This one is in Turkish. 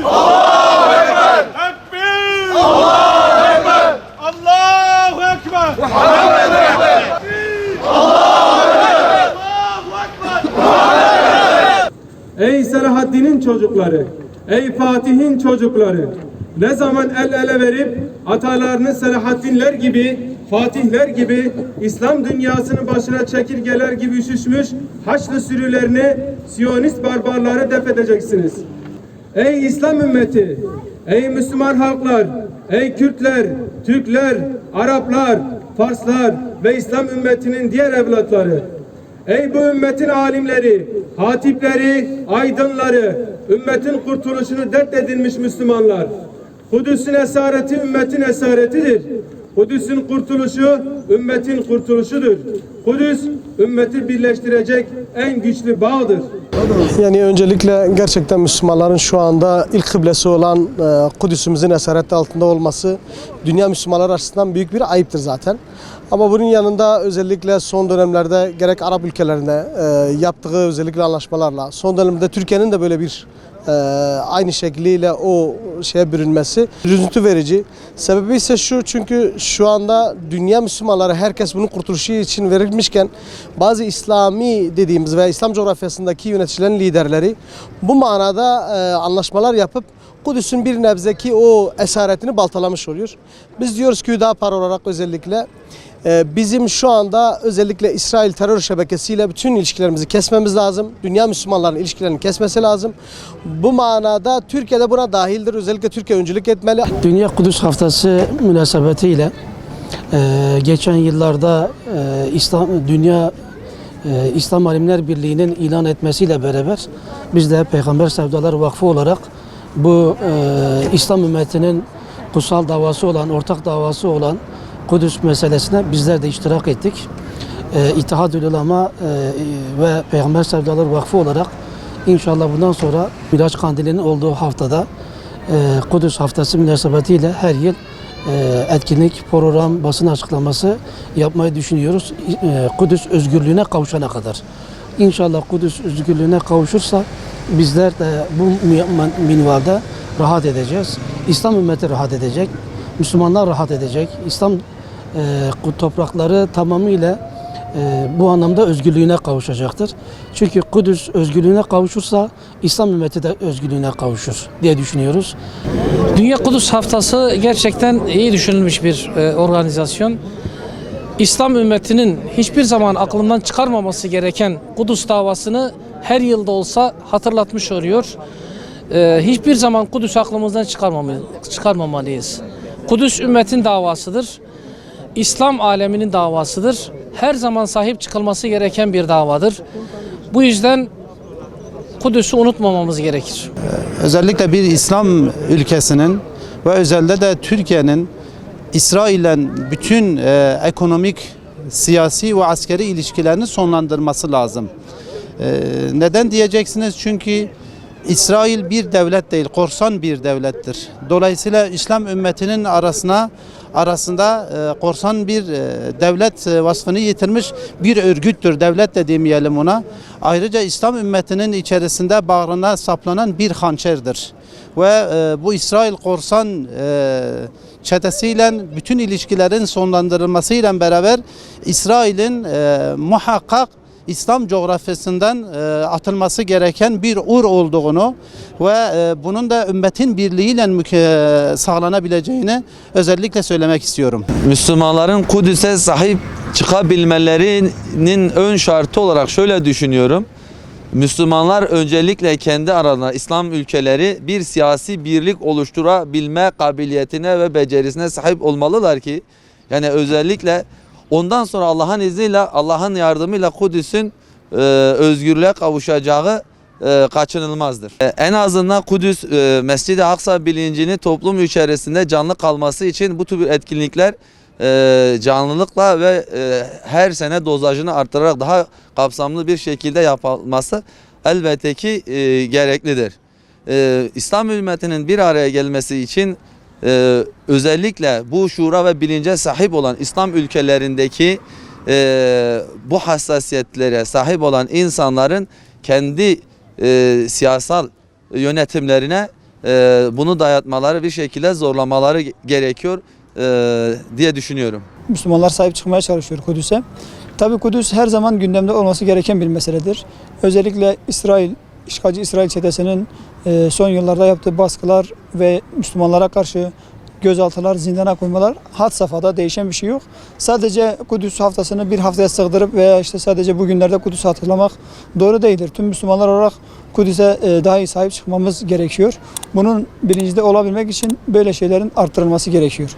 Allahu Ekber! Tekbir! Allahu Ekber! Allahu Ekber! Muhammed Ekber! Allahu Ekber! Allahu Ekber! Ey Selahaddin'in çocukları, ey Fatih'in çocukları, ne zaman el ele verip atalarını Selahaddinler gibi, Fatihler gibi İslam dünyasının başına çekirgeler gibi üşüşmüş Haçlı sürülerini, Siyonist barbarları def edeceksiniz. Ey İslam ümmeti, ey Müslüman halklar, ey Kürtler, Türkler, Araplar, Farslar ve İslam ümmetinin diğer evlatları, ey bu ümmetin alimleri, hatipleri, aydınları, ümmetin kurtuluşunu dert edinmiş Müslümanlar. Kudüs'ün esareti ümmetin esaretidir. Kudüs'ün kurtuluşu ümmetin kurtuluşudur. Kudüs ümmeti birleştirecek en güçlü bağdır. Yani öncelikle gerçekten Müslümanların şu anda ilk kıblesi olan Kudüs'ümüzün esareti altında olması dünya Müslümanlar açısından büyük bir ayıptır zaten. Ama bunun yanında özellikle son dönemlerde gerek Arap ülkelerinde yaptığı özellikle anlaşmalarla, son dönemde Türkiye'nin de böyle bir aynı şekliyle o şeye bürünmesi üzüntü verici. Sebebi ise şu, çünkü şu anda dünya Müslümanları herkes bunun kurtuluşu için verilmişken bazı İslami dediğimiz veya İslam coğrafyasındaki yöneticilerin liderleri bu manada anlaşmalar yapıp Kudüs'ün bir nebzeki o esaretini baltalamış oluyor. Biz diyoruz ki Hüdapar olarak özellikle bizim şu anda özellikle İsrail terör şebekesiyle bütün ilişkilerimizi kesmemiz lazım. Dünya Müslümanların ilişkilerini kesmesi lazım. Bu manada Türkiye de buna dahildir. Özellikle Türkiye öncülük etmeli. Dünya Kudüs Haftası münasebetiyle geçen yıllarda İslam Alimler Birliği'nin ilan etmesiyle beraber biz de Peygamber Sevdalar Vakfı olarak bu İslam ümmetinin kutsal davası olan, ortak davası olan Kudüs meselesine bizler de iştirak ettik. İttihadül Ulema ve Peygamber Sevdalar Vakfı olarak inşallah bundan sonra Miraç Kandili'nin olduğu haftada Kudüs Haftası münasebetiyle her yıl etkinlik, program, basın açıklaması yapmayı düşünüyoruz. Kudüs özgürlüğüne kavuşana kadar. İnşallah Kudüs özgürlüğüne kavuşursa bizler de bu minvalde rahat edeceğiz. İslam ümmeti rahat edecek. Müslümanlar rahat edecek. İslam toprakları tamamıyla bu anlamda özgürlüğüne kavuşacaktır. Çünkü Kudüs özgürlüğüne kavuşursa İslam ümmeti de özgürlüğüne kavuşur diye düşünüyoruz. Dünya Kudüs Haftası gerçekten iyi düşünülmüş bir organizasyon. İslam ümmetinin hiçbir zaman aklından çıkarmaması gereken Kudüs davasını her yılda olsa hatırlatmış oluyor. Hiçbir zaman Kudüs aklımızdan çıkarmamalıyız. Kudüs ümmetin davasıdır. İslam aleminin davasıdır. Her zaman sahip çıkılması gereken bir davadır. Bu yüzden Kudüs'ü unutmamamız gerekir. Özellikle bir İslam ülkesinin ve özellikle de Türkiye'nin İsrail'le bütün ekonomik, siyasi ve askeri ilişkilerini sonlandırması lazım. Neden diyeceksiniz? Çünkü İsrail bir devlet değil, korsan bir devlettir. Dolayısıyla İslam ümmetinin arasında korsan bir devlet vasfını yitirmiş bir örgüttür. Devlet de demeyelim ona. Ayrıca İslam ümmetinin içerisinde bağrına saplanan bir hançerdir. Ve bu İsrail korsan çetesiyle bütün ilişkilerin sonlandırılmasıyla beraber İsrail'in muhakkak İslam coğrafyasından atılması gereken bir olduğunu ve bunun da ümmetin birliğiyle sağlanabileceğini özellikle söylemek istiyorum. Müslümanların Kudüs'e sahip çıkabilmelerinin ön şartı olarak şöyle düşünüyorum. Müslümanlar öncelikle kendi aralarında İslam ülkeleri bir siyasi birlik oluşturabilme kabiliyetine ve becerisine sahip olmalılar ki yani özellikle ondan sonra Allah'ın izniyle, Allah'ın yardımıyla Kudüs'ün özgürlüğe kavuşacağı kaçınılmazdır. En azından Kudüs Mescid-i Aksa bilincini toplum içerisinde canlı kalması için bu tür etkinlikler canlılıkla ve her sene dozajını artırarak daha kapsamlı bir şekilde yapılması elbette ki gereklidir. İslam ümmetinin bir araya gelmesi için özellikle bu şuura ve bilince sahip olan İslam ülkelerindeki bu hassasiyetlere sahip olan insanların kendi siyasal yönetimlerine bunu dayatmaları, bir şekilde zorlamaları gerekiyor diye düşünüyorum. Müslümanlar sahip çıkmaya çalışıyor Kudüs'e. Tabii Kudüs her zaman gündemde olması gereken bir meseledir. Özellikle işgalci İsrail çetesinin son yıllarda yaptığı baskılar ve Müslümanlara karşı gözaltılar, zindana koymalar had safhada, değişen bir şey yok. Sadece Kudüs haftasını bir haftaya sığdırıp veya işte sadece bugünlerde Kudüs'ü hatırlamak doğru değildir. Tüm Müslümanlar olarak Kudüs'e daha iyi sahip çıkmamız gerekiyor. Bunun bilincinde olabilmek için böyle şeylerin arttırılması gerekiyor.